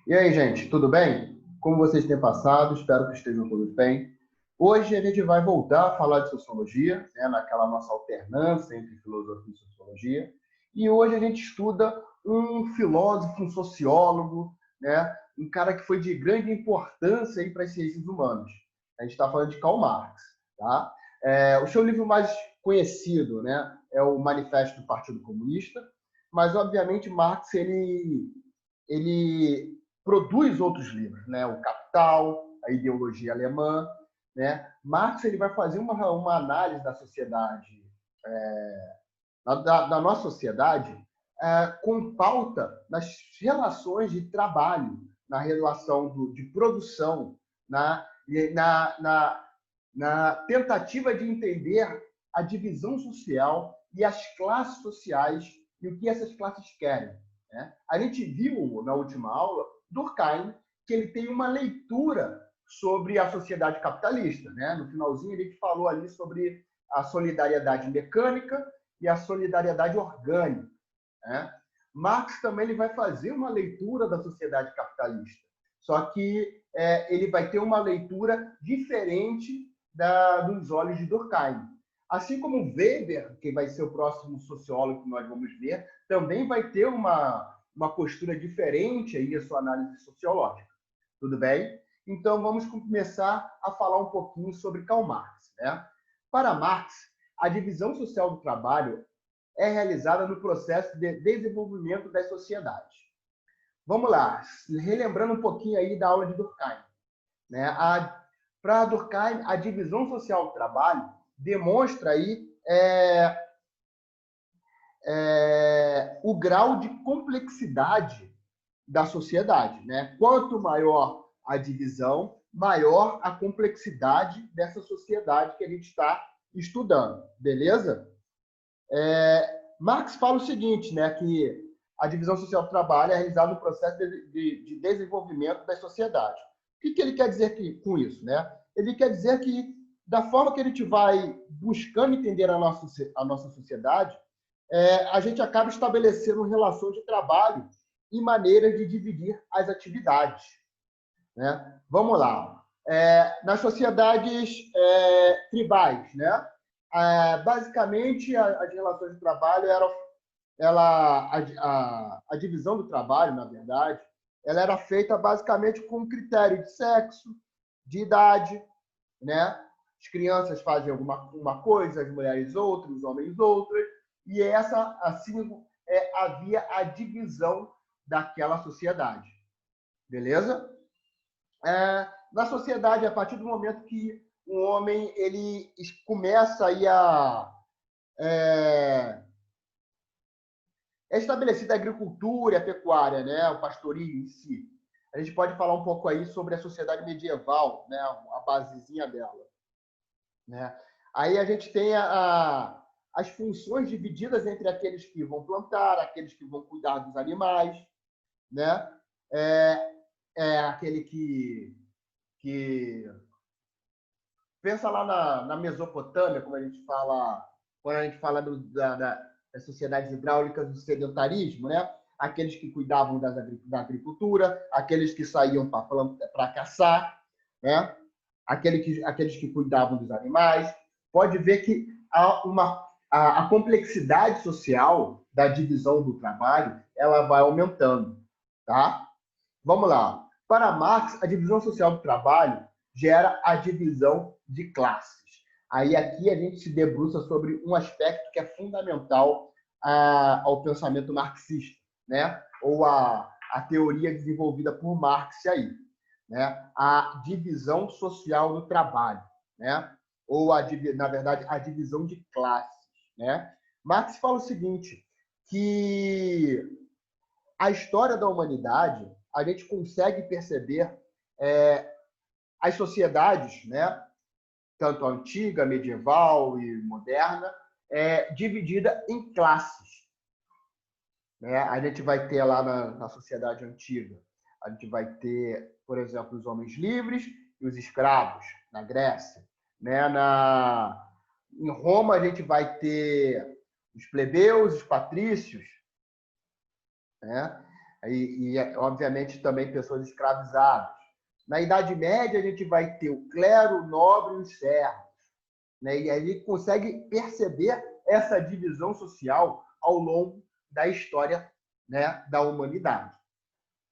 E aí, gente, tudo bem? Como vocês têm passado? Espero que estejam todos bem. Hoje a gente vai voltar a falar de sociologia, né, naquela nossa alternância entre filosofia e sociologia. E hoje a gente estuda um filósofo, um sociólogo, né, um cara que foi de grande importância aí para as ciências humanas. A gente está falando de Karl Marx. Tá? O seu livro mais conhecido, né, é o Manifesto do Partido Comunista, mas, obviamente, Marx ele produz outros livros, né? O Capital, a Ideologia Alemã, né? Marx ele vai fazer uma análise da sociedade, da nossa sociedade, com pauta nas relações de trabalho, na relação de produção, na, na, na, na tentativa de entender a divisão social e as classes sociais e o que essas classes querem. Né? A gente viu na última aula Durkheim que ele tem uma leitura sobre a sociedade capitalista. Né? No finalzinho, ele falou ali sobre a solidariedade mecânica e a solidariedade orgânica. Né? Marx também ele vai fazer uma leitura da sociedade capitalista, só que ele vai ter uma leitura diferente dos olhos de Durkheim. Assim como Weber, que vai ser o próximo sociólogo que nós vamos ver, também vai ter uma postura diferente aí a sua análise sociológica. Tudo bem? Então, vamos começar a falar um pouquinho sobre Karl Marx. Né? Para Marx, a divisão social do trabalho é realizada no processo de desenvolvimento das sociedades. Vamos lá, relembrando um pouquinho aí da aula de Durkheim. Né? Para Durkheim, a divisão social do trabalho demonstra aí o grau de complexidade da sociedade. Né? Quanto maior a divisão, maior a complexidade dessa sociedade que a gente está estudando. Beleza? Marx fala o seguinte, né, que a divisão social do trabalho é realizada no processo de desenvolvimento das sociedades. O que ele quer dizer com isso? Né? Ele quer dizer que, da forma que a gente vai buscando entender a nossa sociedade, a gente acaba estabelecendo relações de trabalho e maneiras de dividir as atividades. Né? Vamos lá. Nas sociedades tribais, né? Basicamente, as relações de trabalho a divisão do trabalho, na verdade, ela era feita basicamente com critério de sexo, de idade, né? As crianças fazem uma coisa, as mulheres outra, os homens outra, e essa assim havia a divisão daquela sociedade, beleza? Na sociedade, a partir do momento que um homem ele começa aí é estabelecida a agricultura e a pecuária, né, o pastorio em si. A gente pode falar um pouco aí sobre a sociedade medieval, né, a basezinha dela. Né? Aí a gente tem as funções divididas entre aqueles que vão plantar, aqueles que vão cuidar dos animais, né? Aquele que pensa lá na Mesopotâmia, como a gente fala, quando a gente fala das sociedades hidráulicas do sedentarismo, né? Aqueles que cuidavam da agricultura, aqueles que saíam para caçar, né? Aqueles que cuidavam dos animais. Pode ver que a complexidade social da divisão do trabalho ela vai aumentando. Tá? Vamos lá. Para Marx, a divisão social do trabalho gera a divisão de classes. Aí aqui a gente se debruça sobre um aspecto que é fundamental ao pensamento marxista, né? Ou a teoria desenvolvida por Marx aí, né? A divisão social do trabalho, né? Ou na verdade a divisão de classes, né? Marx fala o seguinte, que a história da humanidade a gente consegue perceber as sociedades, né, tanto a antiga, medieval e moderna, dividida em classes. Né? A gente vai ter lá na sociedade antiga, a gente vai ter, por exemplo, os homens livres e os escravos, na Grécia. Né? Em Roma, a gente vai ter os plebeus, os patrícios. Né? obviamente, também pessoas escravizadas. Na Idade Média, a gente vai ter o clero, o nobre e os servos, né? E aí ele consegue perceber essa divisão social ao longo da história, né, da humanidade.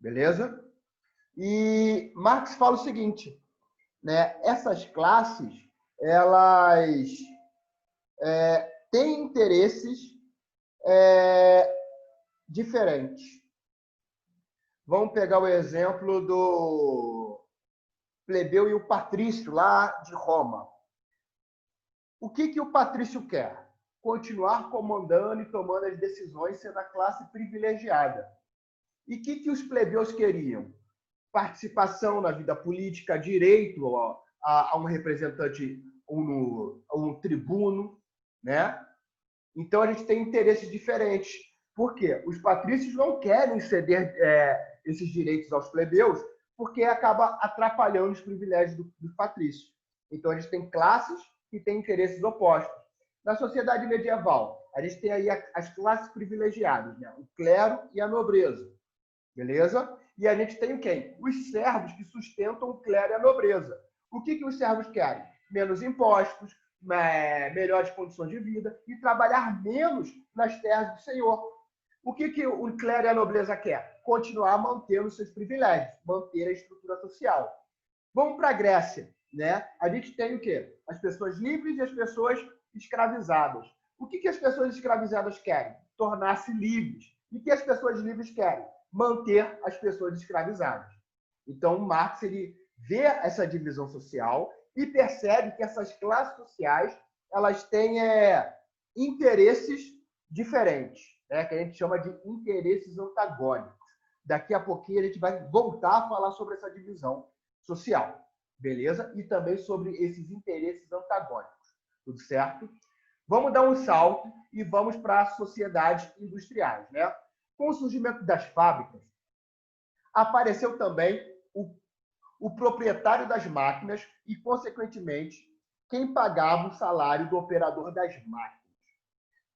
Beleza? E Marx fala o seguinte, né? Essas classes, elas têm interesses diferentes. Vamos pegar o exemplo do plebeu e o patrício lá de Roma. O que o patrício quer? Continuar comandando e tomando as decisões, sendo a classe privilegiada. E o que os plebeus queriam? Participação na vida política, direito a um representante, um tribuno, né? Então, a gente tem interesses diferentes. Por quê? Os patrícios não querem ceder esses direitos aos plebeus, porque acaba atrapalhando os privilégios dos patrícios. Então, a gente tem classes que têm interesses opostos. Na sociedade medieval, a gente tem aí as classes privilegiadas, né? O clero e a nobreza. Beleza? E a gente tem quem? Os servos que sustentam o clero e a nobreza. O que os servos querem? Menos impostos, melhores condições de vida e trabalhar menos nas terras do Senhor. O que o clero e a nobreza quer? Continuar mantendo seus privilégios, manter a estrutura social. Vamos para a Grécia, né? A gente tem o quê? As pessoas livres e as pessoas escravizadas. O que as pessoas escravizadas querem? Tornar-se livres. E o que as pessoas livres querem? Manter as pessoas escravizadas. Então, Marx ele vê essa divisão social e percebe que essas classes sociais elas têm interesses diferentes, né? Que a gente chama de interesses antagônicos. Daqui a pouquinho a gente vai voltar a falar sobre essa divisão social, beleza? E também sobre esses interesses antagônicos, tudo certo? Vamos dar um salto e vamos para as sociedades industriais, né? Com o surgimento das fábricas, apareceu também o proprietário das máquinas e, consequentemente, quem pagava o salário do operador das máquinas.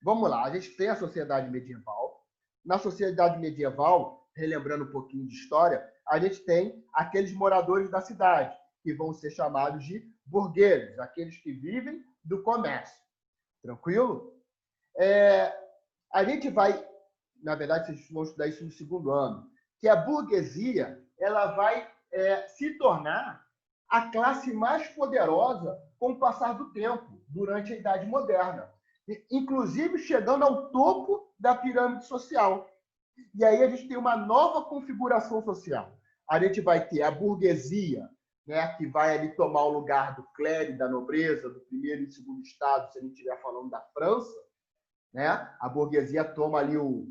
Vamos lá, a gente tem a sociedade medieval. Na sociedade medieval, relembrando um pouquinho de história, a gente tem aqueles moradores da cidade, que vão ser chamados de burgueses, aqueles que vivem do comércio. Tranquilo? A gente vai, na verdade, vocês vão estudar isso no segundo ano, que a burguesia ela vai se tornar a classe mais poderosa com o passar do tempo, durante a Idade Moderna. Inclusive chegando ao topo da pirâmide social. E aí a gente tem uma nova configuração social. A gente vai ter a burguesia, né, que vai ali tomar o lugar do clero e da nobreza, do primeiro e segundo estado, se a gente estiver falando da França, né? A burguesia toma ali o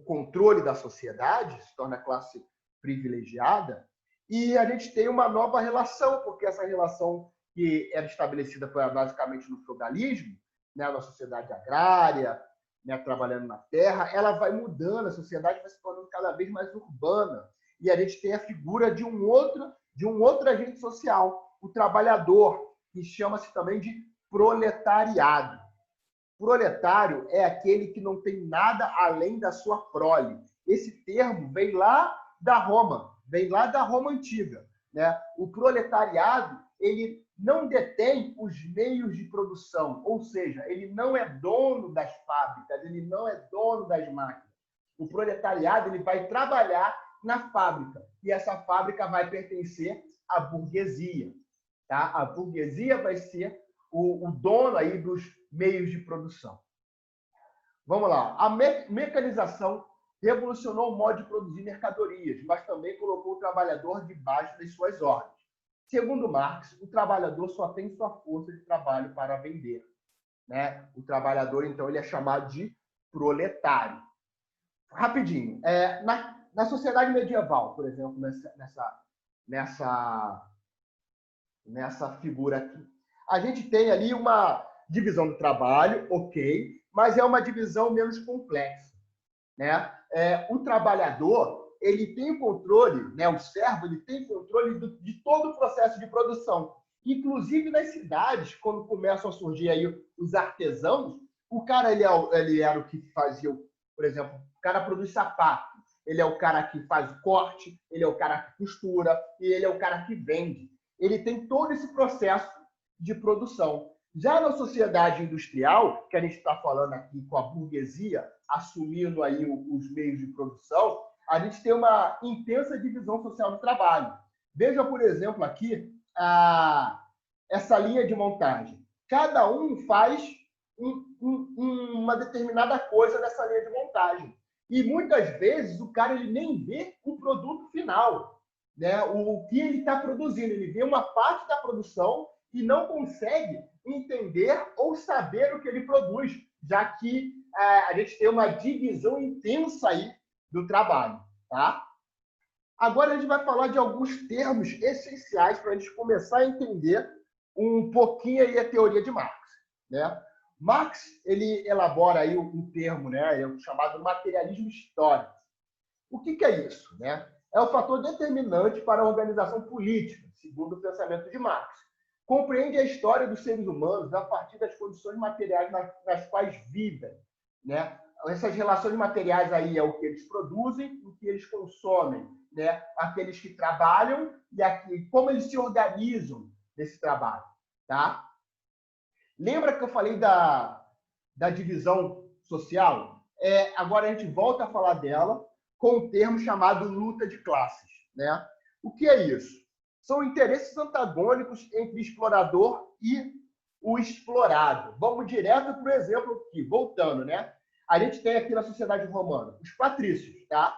controle da sociedade, se torna classe privilegiada, e a gente tem uma nova relação, porque essa relação que era estabelecida basicamente no feudalismo, né, na sociedade agrária, né, trabalhando na terra, ela vai mudando, a sociedade vai se tornando cada vez mais urbana, e a gente tem a figura de um outro agente social, o trabalhador, que chama-se também de proletariado. Proletário é aquele que não tem nada além da sua prole. Esse termo vem lá da Roma antiga, né? O proletariado, ele não detém os meios de produção, ou seja, ele não é dono das fábricas, ele não é dono das máquinas. O proletariado ele vai trabalhar na fábrica, e essa fábrica vai pertencer à burguesia. Tá? A burguesia vai ser o dono aí dos meios de produção. Vamos lá. A mecanização revolucionou o modo de produzir mercadorias, mas também colocou o trabalhador debaixo das suas ordens. Segundo Marx, o trabalhador só tem sua força de trabalho para vender, né? O trabalhador, então, ele é chamado de proletário. Rapidinho. Na sociedade medieval, por exemplo, nessa figura aqui, a gente tem ali uma divisão do trabalho, ok, mas é uma divisão menos complexa, né? O trabalhador ele tem controle, né? O servo ele tem controle de todo o processo de produção, inclusive nas cidades, quando começam a surgir aí os artesãos, o cara ele era o que fazia, por exemplo, O cara produz sapato. Ele é o cara que faz o corte, ele é o cara que costura e ele é o cara que vende. Ele tem todo esse processo de produção. Já na sociedade industrial, que a gente está falando aqui com a burguesia, assumindo aí os meios de produção, a gente tem uma intensa divisão social do trabalho. Veja, por exemplo, aqui essa linha de montagem. Cada um faz uma determinada coisa nessa linha de montagem. E muitas vezes o cara ele nem vê o produto final, né? O que ele está produzindo. Ele vê uma parte da produção e não consegue entender ou saber o que ele produz, já que a gente tem uma divisão intensa aí do trabalho. Tá? Agora a gente vai falar de alguns termos essenciais para a gente começar a entender um pouquinho aí a teoria de Marx. Né? Marx ele elabora aí um termo, né, chamado materialismo histórico. O que é isso? Né? É o fator determinante para a organização política, segundo o pensamento de Marx. Compreende a história dos seres humanos a partir das condições materiais nas quais vivem. Né? Essas relações materiais aí é o que eles produzem, o que eles consomem, né? Aqueles que trabalham e como eles se organizam nesse trabalho. Tá? Lembra que eu falei da divisão social? Agora a gente volta a falar dela com um termo chamado luta de classes. Né? O que é isso? São interesses antagônicos entre o explorador e o explorado. Vamos direto para o exemplo aqui, voltando. Né? A gente tem aqui na sociedade romana os patrícios, tá?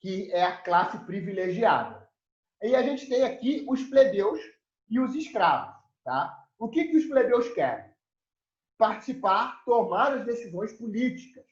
Que é a classe privilegiada. E a gente tem aqui os plebeus e os escravos. Tá? O que os plebeus querem? Participar, tomar as decisões políticas.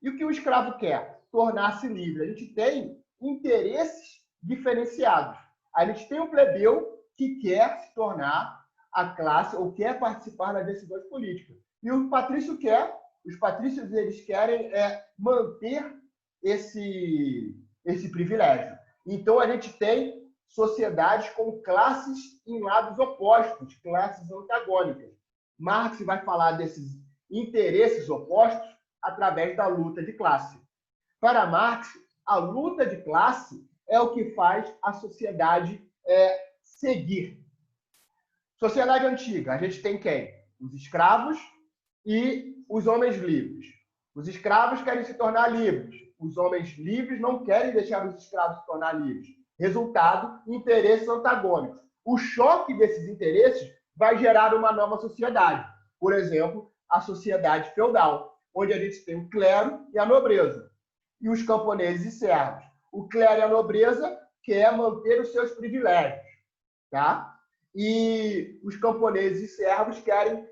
E o que o escravo quer? Tornar-se livre. A gente tem interesses diferenciados. A gente tem o plebeu que quer se tornar a classe ou quer participar das decisões políticas. E o patrício quer, os patrícios eles querem manter esse privilégio. Então a gente tem sociedades com classes em lados opostos, classes antagônicas. Marx vai falar desses interesses opostos através da luta de classe. Para Marx, a luta de classe é o que faz a sociedade seguir. Sociedade antiga, a gente tem quem? Os escravos e os homens livres. Os escravos querem se tornar livres. Os homens livres não querem deixar os escravos se tornar livres. Resultado, interesses antagônicos. O choque desses interesses vai gerar uma nova sociedade. Por exemplo, a sociedade feudal, onde a gente tem o clero e a nobreza. E os camponeses e servos. O clero e a nobreza quer manter os seus privilégios. Tá? E os camponeses e servos querem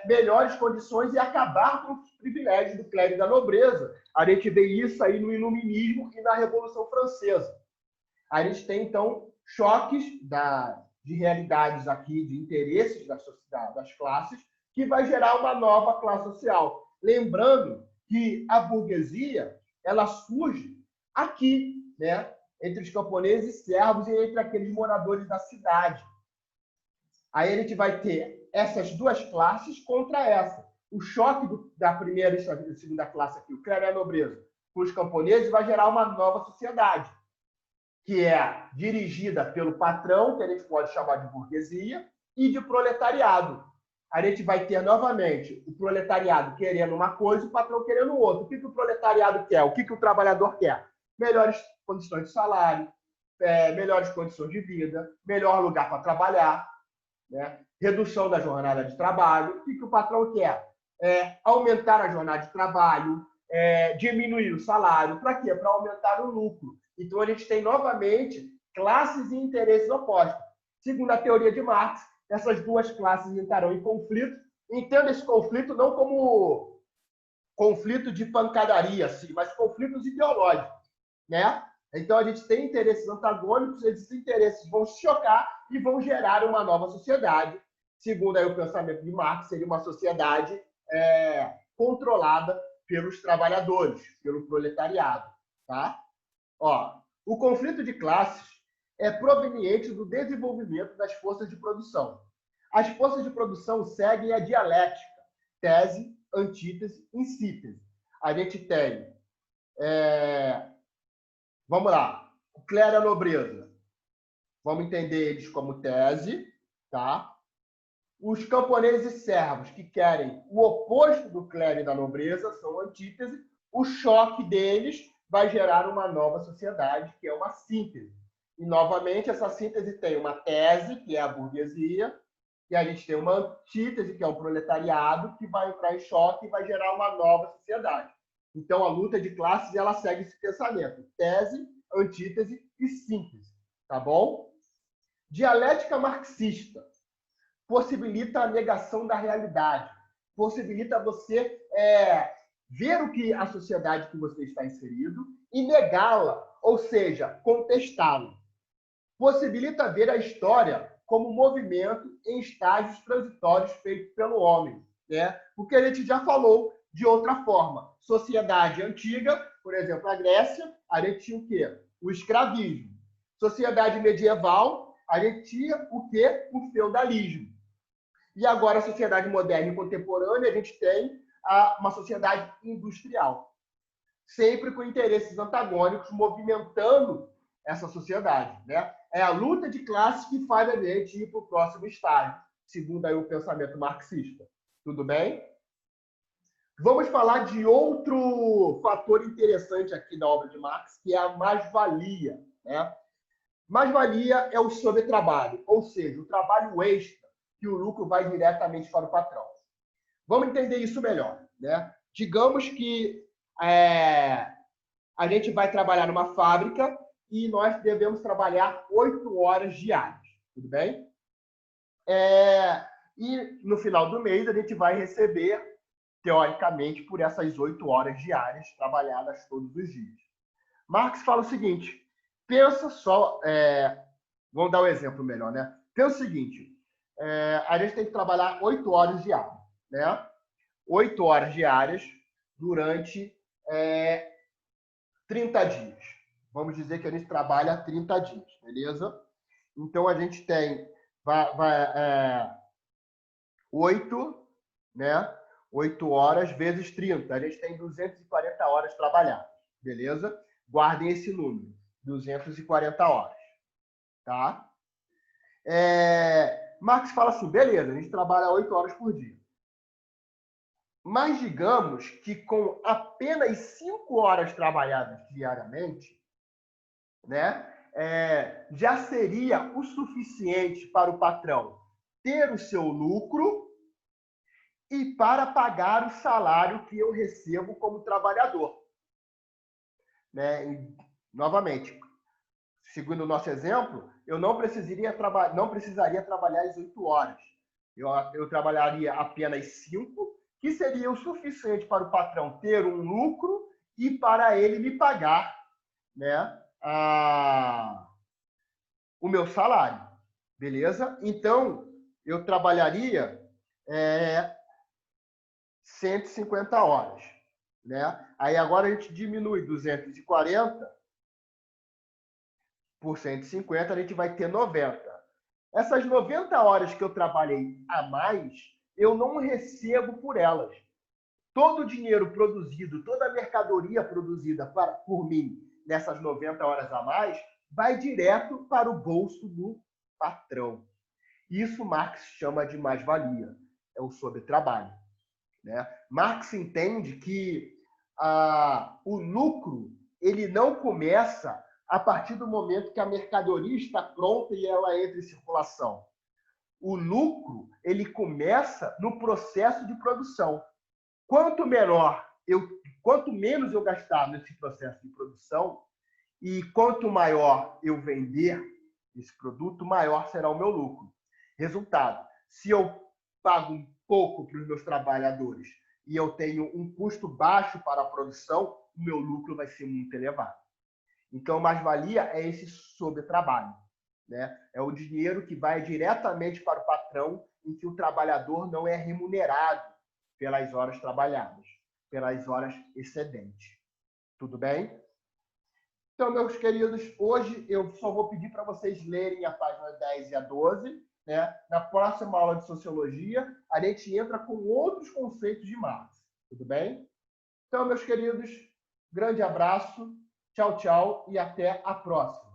melhores condições e acabar com os privilégios do clero e da nobreza. A gente vê isso aí no Iluminismo e na Revolução Francesa. A gente tem, então, choques de realidades aqui, de interesses das classes, que vai gerar uma nova classe social. Lembrando que a burguesia ela surge aqui, né? Entre os camponeses e servos e entre aqueles moradores da cidade. Aí a gente vai ter essas duas classes contra essa. O choque da primeira e da segunda classe aqui, o clero e a nobreza, com os camponeses, vai gerar uma nova sociedade, que é dirigida pelo patrão, que a gente pode chamar de burguesia, e de proletariado. A gente vai ter novamente o proletariado querendo uma coisa e o patrão querendo outra. O que o proletariado quer? O que o trabalhador quer? Melhores condições de salário, melhores condições de vida, melhor lugar para trabalhar, né? Redução da jornada de trabalho. O que o patrão quer? Aumentar a jornada de trabalho, diminuir o salário. Para quê? Para aumentar o lucro. Então, a gente tem, novamente, classes e interesses opostos. Segundo a teoria de Marx, essas duas classes entrarão em conflito. Entenda esse conflito não como conflito de pancadaria, assim, mas conflitos ideológicos. Né? Então, a gente tem interesses antagônicos, esses interesses vão se chocar e vão gerar uma nova sociedade. Segundo aí o pensamento de Marx, seria uma sociedade controlada pelos trabalhadores, pelo proletariado. Tá? Ó, o conflito de classes é proveniente do desenvolvimento das forças de produção. As forças de produção seguem a dialética, tese, antítese e síntese. A gente tem Vamos lá. O clero e a nobreza. Vamos entender eles como tese, tá? Os camponeses e servos, que querem o oposto do clero e da nobreza, são antítese. O choque deles vai gerar uma nova sociedade, que é uma síntese. E, novamente, essa síntese tem uma tese, que é a burguesia, e a gente tem uma antítese, que é o proletariado, que vai entrar em choque e vai gerar uma nova sociedade. Então, a luta de classes, ela segue esse pensamento. Tese, antítese e síntese. Tá bom? Dialética marxista possibilita a negação da realidade, possibilita você ver o que a sociedade que você está inserido e negá-la, ou seja, contestá-la. Possibilita ver a história como movimento em estágios transitórios feitos pelo homem, né? Porque a gente já falou de outra forma. Sociedade antiga, por exemplo, a Grécia, a gente tinha o quê? O escravismo. Sociedade medieval, a gente tinha o quê? O feudalismo. E agora, a sociedade moderna e contemporânea, a gente tem uma sociedade industrial. Sempre com interesses antagônicos movimentando essa sociedade, né? É a luta de classes que faz a gente ir para o próximo estágio, segundo aí o pensamento marxista. Tudo bem? Vamos falar de outro fator interessante aqui da obra de Marx, que é a mais-valia, né? Mais-valia é o sobretrabalho, ou seja, o trabalho extra, que o lucro vai diretamente para o patrão. Vamos entender isso melhor, né? Digamos que a gente vai trabalhar numa fábrica e nós devemos trabalhar 8 horas diárias, tudo bem? E no final do mês a gente vai receber, teoricamente, por essas 8 horas diárias trabalhadas todos os dias. Marx fala o seguinte, pensa só, vamos dar um exemplo melhor, né? Pensa o seguinte, a gente tem que trabalhar 8 horas diárias, né? 8 horas diárias durante 30 dias. Vamos dizer que a gente trabalha 30 dias, beleza? Então, a gente tem 8, né? 8 horas vezes 30. A gente tem 240 horas trabalhadas, beleza? Guardem esse número, 240 horas, tá? Marx fala assim, beleza, a gente trabalha 8 horas por dia. Mas digamos que com apenas 5 horas trabalhadas diariamente, né, já seria o suficiente para o patrão ter o seu lucro e para pagar o salário que eu recebo como trabalhador. Né? E, novamente, segundo o nosso exemplo, eu não precisaria trabalhar as 8 horas. Eu trabalharia apenas 5, que seria o suficiente para o patrão ter um lucro e para ele me pagar, né, o meu salário. Beleza? Então, eu trabalharia 150 horas. Né? Aí agora a gente diminui 240 por 150, a gente vai ter 90. Essas 90 horas que eu trabalhei a mais, eu não recebo por elas. Todo o dinheiro produzido, toda a mercadoria produzida por mim nessas 90 horas a mais, vai direto para o bolso do patrão. Isso Marx chama de mais-valia, é o sobretrabalho. Né? Marx entende que o lucro ele não começa a partir do momento que a mercadoria está pronta e ela entra em circulação. O lucro ele começa no processo de produção. Quanto menos eu gastar nesse processo de produção e quanto maior eu vender esse produto, maior será o meu lucro. Resultado, se eu pago um pouco para os meus trabalhadores e eu tenho um custo baixo para a produção, o meu lucro vai ser muito elevado. Então, mais-valia é esse sobretrabalho. Né? É o dinheiro que vai diretamente para o patrão, em que o trabalhador não é remunerado pelas horas trabalhadas, pelas horas excedentes. Tudo bem? Então, meus queridos, hoje eu só vou pedir para vocês lerem a página 10 e a 12. Né? Na próxima aula de Sociologia, a gente entra com outros conceitos de Marx. Tudo bem? Então, meus queridos, Grande abraço, tchau, tchau e até a próxima.